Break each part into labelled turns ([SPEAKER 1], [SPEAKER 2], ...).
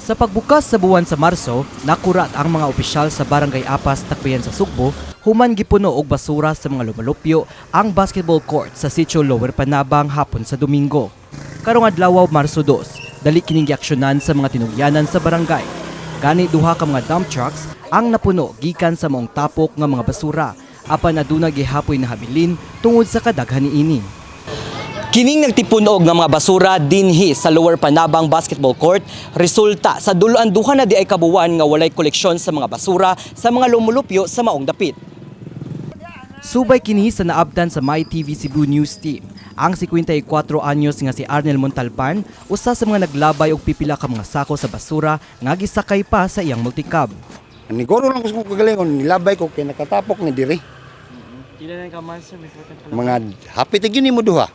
[SPEAKER 1] Sa pagbukas sa buwan sa Marso, nakurat ang mga opisyal sa Barangay Apas, Tacbayan sa Sugbo, human gipuno og basura sa mga lumalupyo ang basketball court sa Sitio Lower Panabang hapon sa Domingo. Karong adlaw Marso 2, dali kining giaksyonan sa mga tinugyanan sa barangay. Gani duha ka mga dump trucks ang napuno gikan sa maong tapok nga mga basura, apan aduna gihapoy na habilin tungod sa kadaghan niini. Kining nagtipunog nga mga basura dinhi sa Lower Panabang Basketball Court resulta sa duloan duha na di ay kabuwan nga walay koleksyon sa mga basura sa mga lumulupyo sa maong dapit. Subay kini sa naabtan sa MyTV Cebu News Team. Ang 54 anyos nga si Arnel Montalban usa sa mga naglabay og pipila ka mga sako sa basura nga gisakay pa sa iyang multicab.
[SPEAKER 2] Niguro lang ko kagalingon, nilabay ko kay nakatapok ni diri.
[SPEAKER 1] Kailan ka man sir,
[SPEAKER 2] Mga hapit gyud nimo duha.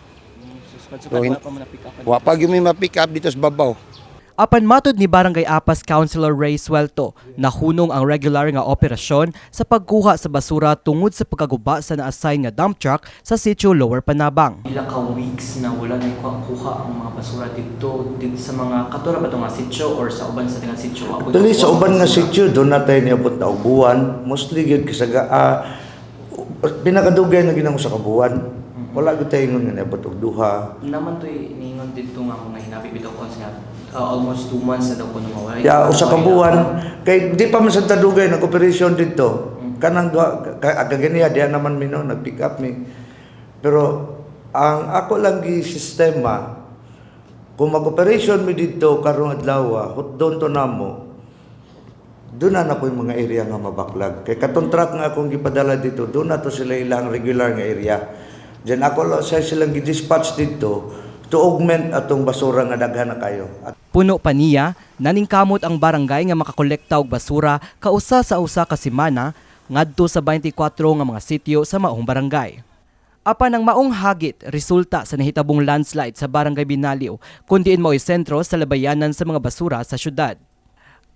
[SPEAKER 2] Wa pa gyud mi ma-pick up dito sa babaw.
[SPEAKER 1] Apan matod ni Barangay Apas Councilor Ray Suelto, nahunong ang regular nga operasyon sa pagkuha sa basura tungod sa pagkaguba sa na-assign nga dump truck sa Sitio Lower Panabang.
[SPEAKER 3] Ilang ka weeks na wala na kuha ang mga basura dito sa mga katura ba ito nga sitio or sa uban sa tingang sitio?
[SPEAKER 4] Dali sa uban nga sitio, doon natin niabot na ubuan. Mostly yun kasaga, pinakadugay na ginamo sa kabuan. Wala ko tayo nga niabot og duha.
[SPEAKER 3] Naman to'y ningon dito nga mga hinabi bitaw ko nga almost 2 months na daw ko nung mawala.
[SPEAKER 4] Usa ka buwan, kay di pa man sa tadugay nag-operasyon dito. Kanang kaganiya diya naman mino nag-pick up mi. Pero ang ako lang gi sistema kung mag-operasyon mi dito karong adlaw, doon to namo. Doon na ko yung mga area nga mabaklag. Kay katong truck nga akong gipadala dito, doon na to sila ilang regular nga area. Diyan ako sa silang gi-dispatch dito to augment atong basura nga daghan na kayo.
[SPEAKER 1] Puno pa niya, naningkamot ang barangay nga makakolekta og basura kausa sa usa ka semana ngadto sa 24 nga mga sitio sa maong barangay. Apan ang maong hagit resulta sa nahitabong landslide sa Barangay Binaliw, kundiin mao'y sentro sa labayanan sa mga basura sa syudad.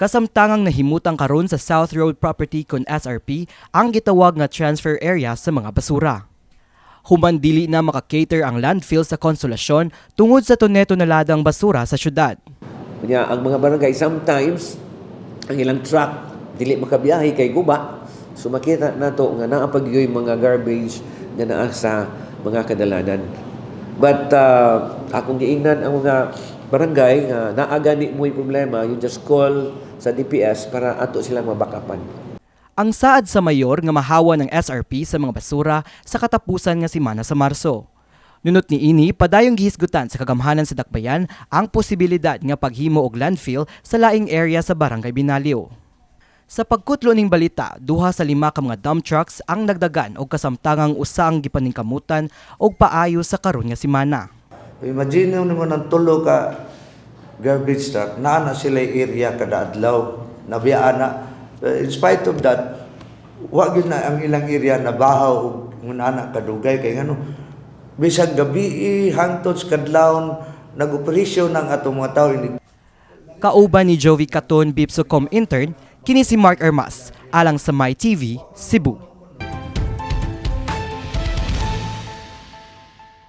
[SPEAKER 1] Kasamtangang nahimutang karon sa South Road Property kon SRP ang gitawag nga transfer area sa mga basura. Human dili na maka-cater ang landfill sa Konsolasyon tungod sa toneto na ladang basura sa syudad.
[SPEAKER 5] Kanya ang mga barangay sometimes ang ilang truck dili makabiyahe kay guba. So makita nato nga naa pagyoy mga garbage nga naa sa mga kadalanan. But akong giingnan ang mga barangay nga naa gani mo'y problema, you just call sa DPS para ato silang mabakapan.
[SPEAKER 1] Ang saad sa mayor nga mahawa ng SRP sa mga basura sa katapusan nga semana sa Marso. Nunot ni ini, padayong gihisgutan sa kagamhanan sa Dakbayan ang posibilidad nga paghimo og landfill sa laing area sa Barangay Binaliw. Sa pagkutlo ning balita, duha sa 5 ka mga dump trucks ang nagdagan og kasamtangang usa ang gipaningkamutan og paayo sa karon nga semana.
[SPEAKER 4] Imagine mo ng tulo ka garbage truck, naa na sila area kada adlaw, nabiyaan na. In spite of that, wag yun na ang ilang area na bahaw ng anak kadugay kay ngano bisag gabi hangtod sa kadlawon nag-operasyon ng atong mga tao.
[SPEAKER 1] Kauban ni Jovi Caton Bipsocom intern kini si Mark Armas alang sa MyTV Cebu.